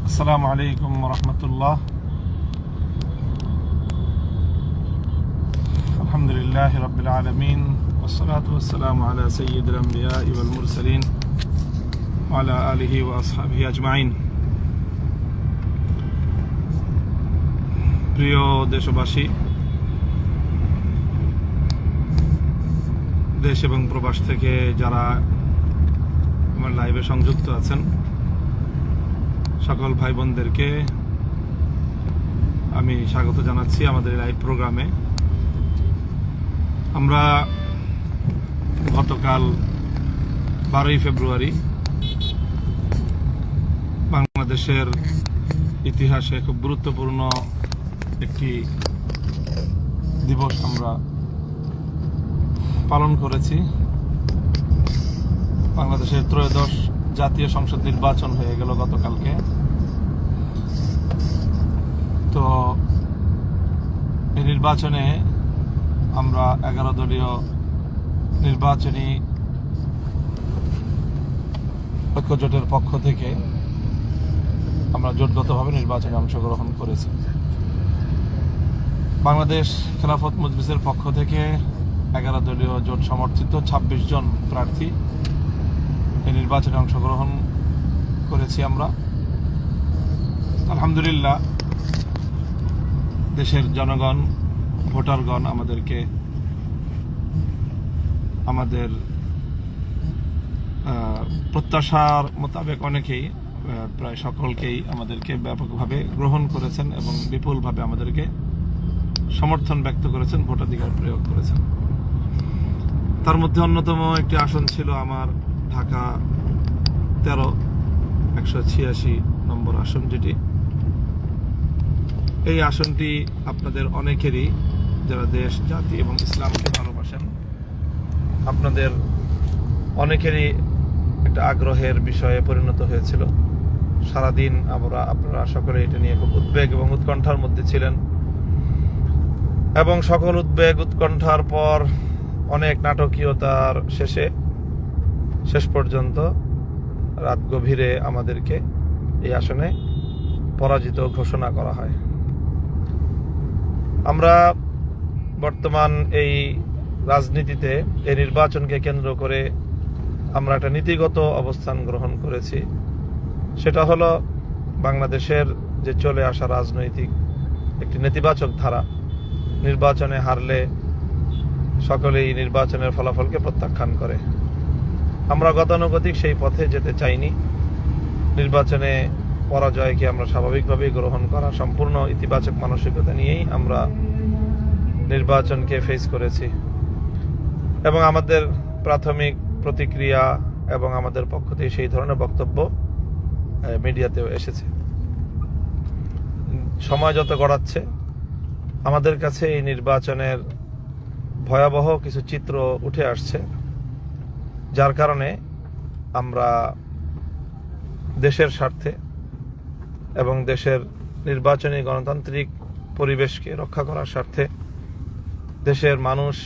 আসসালামু আলাইকুম রহমতুল্লাহ। আলহামদুলিল্লাহ রাব্বিল আলামিন ওয়াসসালাতু ওয়াসসালামু আলা সাইয়্যিদিল আমবিয়া'i ওয়াল মুরসালিন ওয়া আলা আলিহি ওয়া আসহাবিহি আজমাইন। প্রিয় দেশবাসী, দেশ এবং প্রবাস থেকে যারা আমার লাইভে সংযুক্ত আছেন, সকল ভাই বোনদেরকে আমি স্বাগত জানাচ্ছি আমাদের লাইভ প্রোগ্রামে। আমরা গতকাল 12ই ফেব্রুয়ারি বাংলাদেশের ইতিহাসে খুব গুরুত্বপূর্ণ একটি দিবস আমরা পালন করেছি। বাংলাদেশের ত্রয়োদশ জাতীয় সংসদ নির্বাচন হয়ে গেল গতকালকে। তো এই নির্বাচনে আমরা 11 দলীয় নির্বাচনী ঐক্যজোটের পক্ষ থেকে আমরা জোটগতভাবে নির্বাচনে অংশগ্রহণ করেছি। বাংলাদেশ খেলাফত মজলিসের পক্ষ থেকে 11 দলীয় জোট সমর্থিত 26 জন প্রার্থী এই নির্বাচনে অংশগ্রহণ করেছি আমরা। আলহামদুলিল্লাহ, দেশের জনগণ, ভোটারগণ আমাদেরকে আমাদের প্রত্যাশার মোতাবেক অনেকেই, প্রায় সকলকেই আমাদেরকে ব্যাপকভাবে গ্রহণ করেছেন এবং বিপুলভাবে আমাদেরকে সমর্থন ব্যক্ত করেছেন, ভোটাধিকার প্রয়োগ করেছেন। তার মধ্যে অন্যতম একটি আসন ছিল আমার ঢাকা 13 186 নম্বর আসন, যেটি এই আসনটি আপনাদের অনেকেরই, যারা দেশ, জাতি এবং ইসলামকে ভালোবাসেন, আপনাদের অনেকেরই একটা আগ্রহের বিষয়ে পরিণত হয়েছিল। সারাদিন আপনারা সকলে এটা নিয়ে খুব উদ্বেগ এবং উৎকণ্ঠার মধ্যে ছিলেন, এবং সকল উদ্বেগ উৎকণ্ঠার পর অনেক নাটকীয়তার শেষ পর্যন্ত রাত গভীরে আমাদেরকে এই আসনে পরাজিত ঘোষণা করা হয়। আমরা বর্তমান এই রাজনীতিতে এই নির্বাচনকে কেন্দ্র করে আমরা একটা নীতিগত অবস্থান গ্রহণ করেছি। সেটা হলো বাংলাদেশের যে চলে আসা রাজনৈতিক একটি নেতিবাচক ধারা, নির্বাচনে হারলে সকলেই নির্বাচনের ফলাফলকে প্রত্যাখ্যান করে। আমরা গতানুগতিক সেই পথে যেতে চাইনি। নির্বাচনে পরাজয়কে আমরা স্বাভাবিকভাবেই গ্রহণ করা, সম্পূর্ণ ইতিবাচক মানসিকতা নিয়েই আমরা নির্বাচনকে ফেস করেছি, এবং আমাদের প্রাথমিক প্রতিক্রিয়া এবং আমাদের পক্ষ থেকে সেই ধরনের বক্তব্য মিডিয়াতেও এসেছে। সময় যত গড়াচ্ছে, আমাদের কাছে এই নির্বাচনের ভয়াবহ কিছু চিত্র উঠে আসছে, যার কারণে আমরা দেশের স্বার্থে এবং দেশের নির্বাচনী গণতান্ত্রিক পরিবেশকে রক্ষা করার স্বার্থে, দেশের মানুষ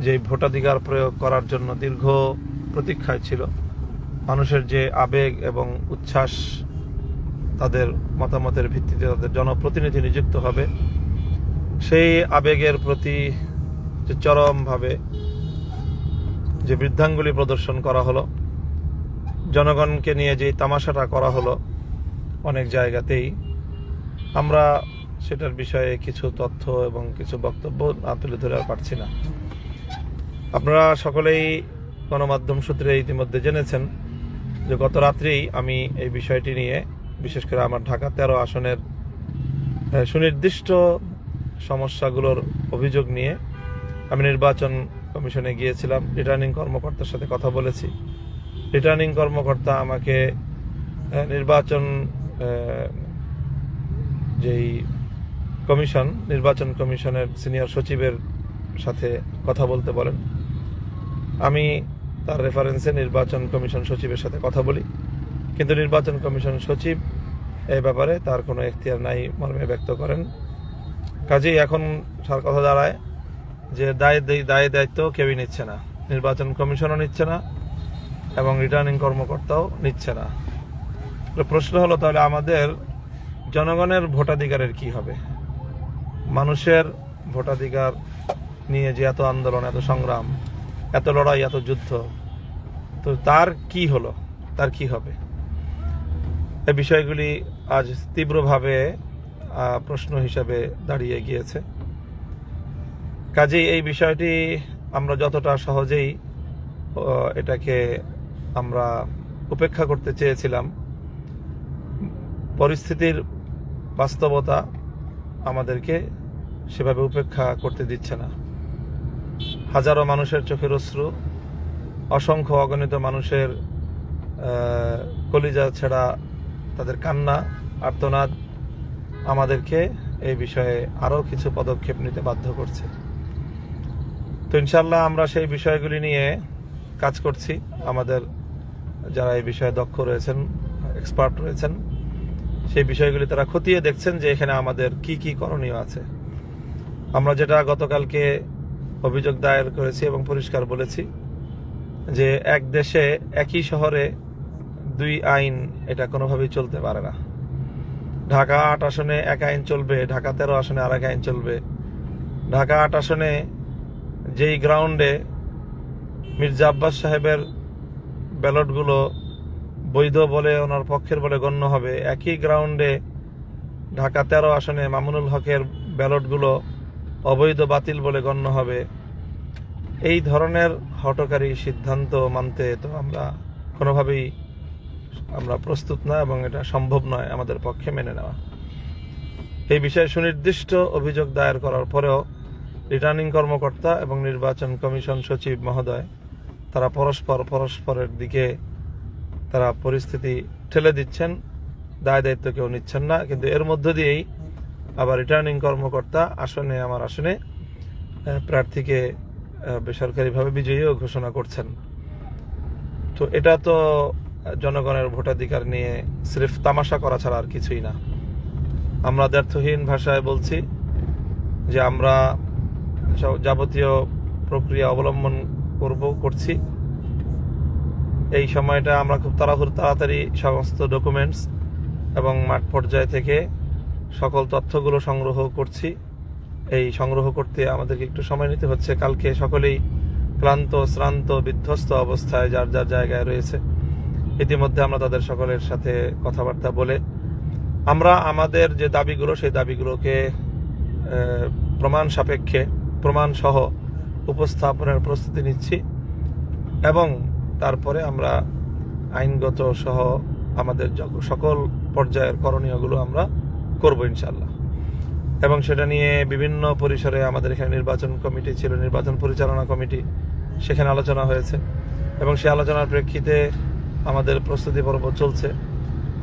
যে ভোটাধিকার প্রয়োগ করার জন্য দীর্ঘ প্রতীক্ষায় ছিল, মানুষের যে আবেগ এবং উচ্ছ্বাস, তাদের মতামতের ভিত্তিতে তাদের জনপ্রতিনিধি নিযুক্ত হবে, সেই আবেগের প্রতি যে চরমভাবে যে বৃদ্ধাঙ্গুলি প্রদর্শন করা হলো, জনগণকে নিয়ে যে তামাশাটা করা হলো অনেক জায়গাতেই, আমরা সেটার বিষয়ে কিছু তথ্য এবং কিছু বক্তব্য না তুলে ধরে আর পারছি না। আপনারা সকলেই গণমাধ্যম সূত্রে ইতিমধ্যে জেনেছেন যে গত রাত্রেই আমি এই বিষয়টি নিয়ে, বিশেষ করে আমার ঢাকা 13 আসনের সুনির্দিষ্ট সমস্যাগুলোর অভিযোগ নিয়ে আমি নির্বাচন কমিশনে গিয়েছিলাম। রিটার্নিং কর্মকর্তার সাথে কথা বলেছি। রিটার্নিং কর্মকর্তা আমাকে নির্বাচন নির্বাচন কমিশনের সিনিয়র সচিবের সাথে কথা বলতে বলেন। আমি তার রেফারেন্সে নির্বাচন কমিশন সচিবের সাথে কথা বলি, কিন্তু নির্বাচন কমিশন সচিব এই ব্যাপারে তার কোনো এখতিয়ার নাই মর্মে ব্যক্ত করেন। কাজেই এখন সার কথা দাঁড়ায় যে দায় দায়িত্ব কেউই নিচ্ছে না, নির্বাচন কমিশনও নিচ্ছে না এবং রিটার্নিং কর্মকর্তাও নিচ্ছে না। তো প্রশ্ন হলো, তাহলে আমাদের জনগণের ভোটাধিকারের কি হবে? মানুষের ভোটাধিকার নিয়ে যে এত আন্দোলন, এত সংগ্রাম, এত লড়াই, এত যুদ্ধ, তো তার কি হলো, তার কি হবে? এই বিষয়গুলি আজ তীব্রভাবে প্রশ্ন হিসাবে দাঁড়িয়ে গিয়েছে। কাজেই এই বিষয়টি আমরা যতটা সহজেই এটাকে আমরা উপেক্ষা করতে চেয়েছিলাম, পরিস্থিতির বাস্তবতা আমাদেরকে সেভাবে উপেক্ষা করতে দিচ্ছে না। হাজারো মানুষের চোখের অশ্রু, অসংখ্য অগণিত মানুষের কলিজা ছেঁড়া তাদের কান্না, আর্তনাদ আমাদেরকে এই বিষয়ে আরও কিছু পদক্ষেপ নিতে বাধ্য করছে। তো ইনশাল্লাহ আমরা সেই বিষয়গুলি নিয়ে কাজ করছি। আমাদের যারা এই বিষয়ে দক্ষ রয়েছেন, এক্সপার্ট রয়েছেন, সেই বিষয়গুলি তারা খতিয়ে দেখছেন যে এখানে আমাদের কি কি করণীয় আছে। আমরা যেটা গতকালকে অভিযোগ দায়ের করেছি এবং পরিষ্কার বলেছি যে এক দেশে একই শহরে দুই আইন, এটা কোনোভাবেই চলতে পারে না। ঢাকা ৮ আসনে এক আইন চলবে, ঢাকা 13 আসনে আর এক আইন চলবে। ঢাকা ৮ আসনে যেই গ্রাউন্ডে মির্জা আব্বাস সাহেবের ব্যালটগুলো বৈধ বলে, ওনার পক্ষের বলে গণ্য হবে, একই গ্রাউন্ডে ঢাকা 13 আসনে মামুনুল হকের ব্যালটগুলো অবৈধ, বাতিল বলে গণ্য হবে। এই ধরনের হঠকারী সিদ্ধান্ত মানতে তো আমরা কোনোভাবেই প্রস্তুত না, এবং এটা সম্ভব নয় আমাদের পক্ষে মেনে নেওয়া। এই বিষয়ে সুনির্দিষ্ট অভিযোগ দায়ের করার পরেও রিটার্নিং কর্মকর্তা এবং নির্বাচন কমিশন সচিব মহোদয় তারা পরস্পরের দিকে তারা পরিস্থিতি ঠেলে দিচ্ছেন, দায় দায়িত্ব কেউ নিচ্ছেন না। কিন্তু এর মধ্য দিয়েই আবার রিটার্নিং কর্মকর্তা আমার আসনে প্রার্থীকে বেসরকারিভাবে বিজয়ীও ঘোষণা করছেন। তো এটা তো জনগণের ভোটাধিকার নিয়ে সির্ফ তামাশা করা ছাড়া আর কিছুই না। আমরা দ্ব্যর্থহীন ভাষায় বলছি যে আমরা যাবতীয় প্রক্রিয়া অবলম্বন করছি। এই সময়টা আমরা খুব তাড়াতাড়ি সমস্ত ডকুমেন্টস এবং মাঠ পর্যায় থেকে সকল তথ্যগুলো সংগ্রহ করছি। এই সংগ্রহ করতে আমাদেরকে একটু সময় নিতে হচ্ছে। কালকে সকলেই ক্লান্ত, শ্রান্ত, বিধ্বস্ত অবস্থায় যার যার জায়গায় রয়েছে। ইতিমধ্যে আমরা তাদের সকলের সাথে কথাবার্তা বলে আমরা আমাদের যে দাবিগুলো, সেই দাবিগুলোকে প্রমাণ সাপেক্ষে, প্রমাণ সহ উপস্থাপনের প্রস্তুতি নিচ্ছি, এবং তারপরে আমরা আইনগত সহ আমাদের সকল পর্যায়ের করণীয়গুলো আমরা করব ইনশাল্লাহ। এবং সেটা নিয়ে বিভিন্ন পরিসরে আমাদের এখানে নির্বাচন কমিটি ছিল, নির্বাচন পরিচালনা কমিটি, সেখানে আলোচনা হয়েছে, এবং সেই আলোচনার প্রেক্ষিতে আমাদের প্রস্তুতি পর্ব চলছে।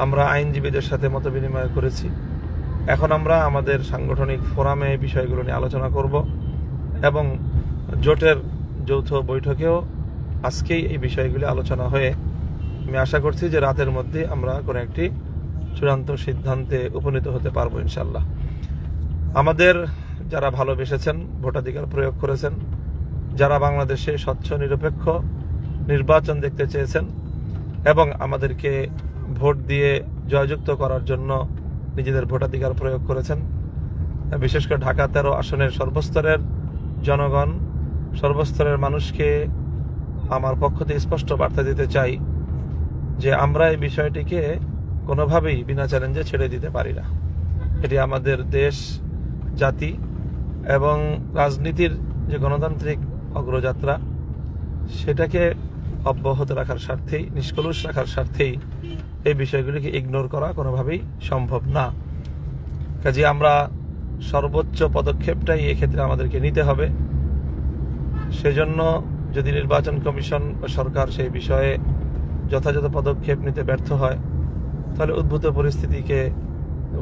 আমরা আইনজীবীদের সাথে মত বিনিময় করেছি। এখন আমরা আমাদের সাংগঠনিক ফোরামে এই বিষয়গুলো নিয়ে আলোচনা করব, এবং জোটের যৌথ বৈঠকেও আজকেই এই বিষয়গুলি আলোচনা হয়ে আমি আশা করছি যে রাতের মধ্যে আমরা কোনো একটি চূড়ান্ত সিদ্ধান্তে উপনীত হতে পারবো ইনশাল্লাহ। আমাদের যারা ভালোবেসেছেন, ভোটাধিকার প্রয়োগ করেছেন, যারা বাংলাদেশে স্বচ্ছ নিরপেক্ষ নির্বাচন দেখতে চেয়েছেন এবং আমাদেরকে ভোট দিয়ে জয়যুক্ত করার জন্য নিজেদের ভোটাধিকার প্রয়োগ করেছেন, বিশেষ করে ঢাকা 13 আসনের সর্বস্তরের জনগণ, সর্বস্তরের মানুষকে আমার পক্ষ থেকে স্পষ্ট বার্তা দিতে চাই যে আমরা এই বিষয়টিকে কোনোভাবেই বিনা চ্যালেঞ্জে ছেড়ে দিতে পারি না। এটি আমাদের দেশ, জাতি এবং রাজনীতির যে গণতান্ত্রিক অগ্রযাত্রা, সেটাকে অব্যাহত রাখার স্বার্থেই, নিষ্কলুষ রাখার স্বার্থেই এই বিষয়গুলিকে ইগনোর করা কোনোভাবেই সম্ভব না। কাজে আমরা সর্বোচ্চ পদক্ষেপটাই এক্ষেত্রে আমাদেরকে নিতে হবে। সেজন্য যদি নির্বাচন কমিশন বা সরকার সেই বিষয়ে যথাযথ পদক্ষেপ নিতে ব্যর্থ হয়, তাহলে উদ্ভূত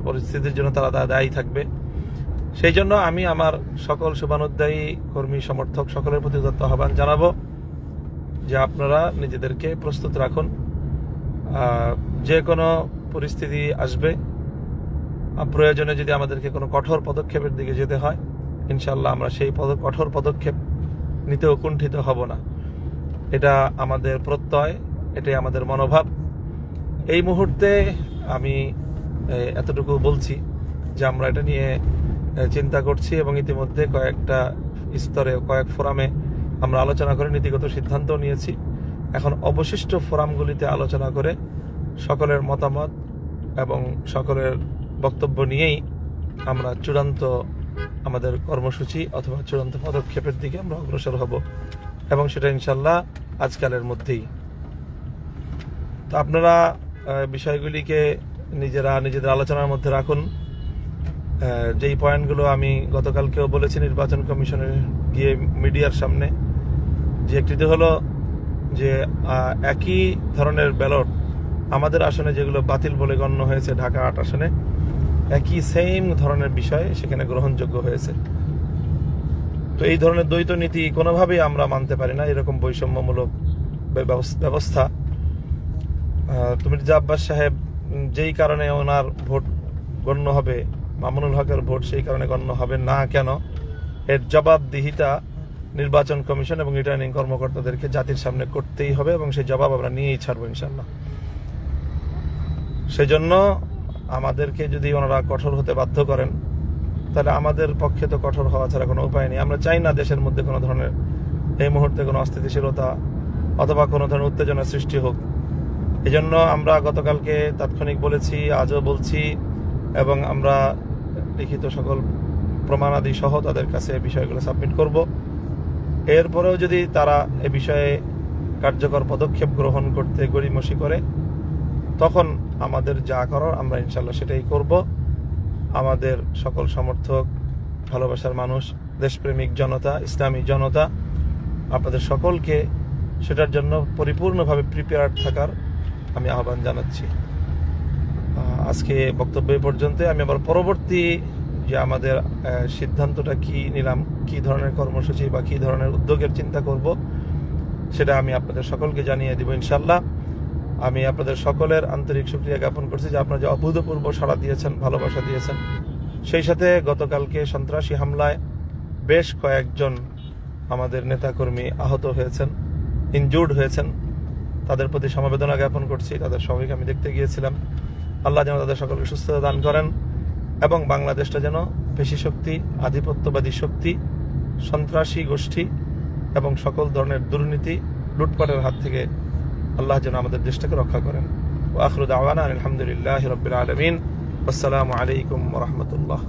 পরিস্থিতির জন্য তারা দায়ী থাকবে। সেই জন্য আমি আমার সকল শুভানুধ্যায়ী কর্মী, সমর্থক সকলের প্রতি আহ্বান জানাবো যে আপনারা নিজেদেরকে প্রস্তুত রাখুন। যে কোনো পরিস্থিতি আসবে, প্রয়োজনে যদি আমাদেরকে কোনো কঠোর পদক্ষেপের দিকে যেতে হয়, ইনশাল্লাহ আমরা সেই কঠোর পদক্ষেপ নিতেও কুণ্ঠিত হব না। এটা আমাদের প্রত্যয়, এটাই আমাদের মনোভাব। এই মুহূর্তে আমি এতটুকু বলছি যে আমরা এটা নিয়ে চিন্তা করছি এবং ইতিমধ্যে কয়েকটা স্তরে কয়েক ফোরামে আমরা আলোচনা করে নীতিগত সিদ্ধান্ত নিয়েছি। এখন অবশিষ্ট ফোরামগুলিতে আলোচনা করে সকলের মতামত এবং সকলের বক্তব্য নিয়েই আমরা চূড়ান্ত আমাদের কর্মসূচি অথবা চূড়ান্ত পদক্ষেপের দিকে আমরা অগ্রসর হব এবং সেটা ইনশাল্লাহ আজকালের মধ্যেই। তো আপনারা বিষয়গুলিকে নিজেদের আলোচনার মধ্যে রাখুন। যেই পয়েন্টগুলো আমি গতকালকেও বলেছি নির্বাচন কমিশনে গিয়ে মিডিয়ার সামনে, যে একটিতে হলো যে একই ধরনের ব্যালট আমাদের আসনে যেগুলো বাতিল বলে গণ্য হয়েছে ঢাকা ৮ আসনে, একই সেম ধরনের বিষয় সেখানে গ্রহণযোগ্য হয়েছে। তো এই ধরনের দ্বৈত নীতি কোনোভাবেই আমরা মানতে পারি না। এরকম বৈষম্যমূলক ব্যবস্থা মির্জা আব্বাস সাহেব যেই কারণে ওনার ভোট গণ্য হবে, মামুনুল হকের ভোট সেই কারণে গণ্য হবে না কেন, এর জবাবদিহিতা নির্বাচন কমিশন এবং রিটার্নিং কর্মকর্তাদেরকে জাতির সামনে করতেই হবে এবং সেই জবাব আমরা নিয়েই ছাড়বো ইনশাল্লাহ। সেজন্য আমাদেরকে যদি ওনারা কঠোর হতে বাধ্য করেন তাহলে আমাদের পক্ষে তো কঠোর হওয়া ছাড়া কোনো উপায় নেই। আমরা চাই না দেশের মধ্যে কোনো ধরনের এই মুহূর্তে কোনো অস্থিতিশীলতা অথবা কোনো ধরনের উত্তেজনা সৃষ্টি হোক। এজন্য আমরা গতকালকে তাৎক্ষণিক বলেছি, আজও বলছি এবং আমরা লিখিত সকল প্রমাণাদি সহ তাদের কাছে বিষয়গুলো সাবমিট করব। এরপরেও যদি তারা এ বিষয়ে কার্যকর পদক্ষেপ গ্রহণ করতে গড়িমসি করে তখন আমাদের যা করার আমরা ইনশাল্লাহ সেটাই করব। আমাদের সকল সমর্থক, ভালোবাসার মানুষ, দেশপ্রেমিক জনতা, ইসলামী জনতা, আপনাদের সকলকে সেটার জন্য পরিপূর্ণভাবে প্রিপেয়ার্ড থাকার আমি আহ্বান জানাচ্ছি। আজকে বক্তব্য পর্যন্ত। আমি আবার পরবর্তী যে আমাদের সিদ্ধান্তটা কি নিলাম, কি ধরনের কর্মসূচি বা কি ধরনের উদ্যোগের চিন্তা করব, সেটা আমি আপনাদের সকলকে জানিয়ে দিব ইনশাল্লাহ। আমি আপনাদের সকলের আন্তরিক শুকরিয়া জ্ঞাপন করছি যে আপনারা যে অভূতপূর্ব সাড়া দিয়েছেন, ভালোবাসা দিয়েছেন। সেই সাথে গতকালকে সন্ত্রাসী হামলায় বেশ কয়েকজন আমাদের নেতাকর্মী আহত হয়েছেন, ইনজুর্ড হয়েছেন। তাদের প্রতি সমবেদনা জ্ঞাপন করছি। তাদের সবাইকে আমি দেখতে গিয়েছিলাম। আল্লাহ যেন তাদের সকলকে সুস্থতা দান করেন এবং বাংলাদেশটা যেন পেশি শক্তি, আধিপত্যবাদী শক্তি, সন্ত্রাসী গোষ্ঠী এবং সকল ধরনের দুর্নীতি, লুটপাটের হাত থেকে আল্লাহ যেন আমাদের দেশটাকে রক্ষা করেন। ওয়া আখিরু দাওয়ানা আলহামদুলিল্লাহি রাব্বিল আলামিন। আসসালামু আলাইকুম ওয়া রাহমাতুল্লাহ।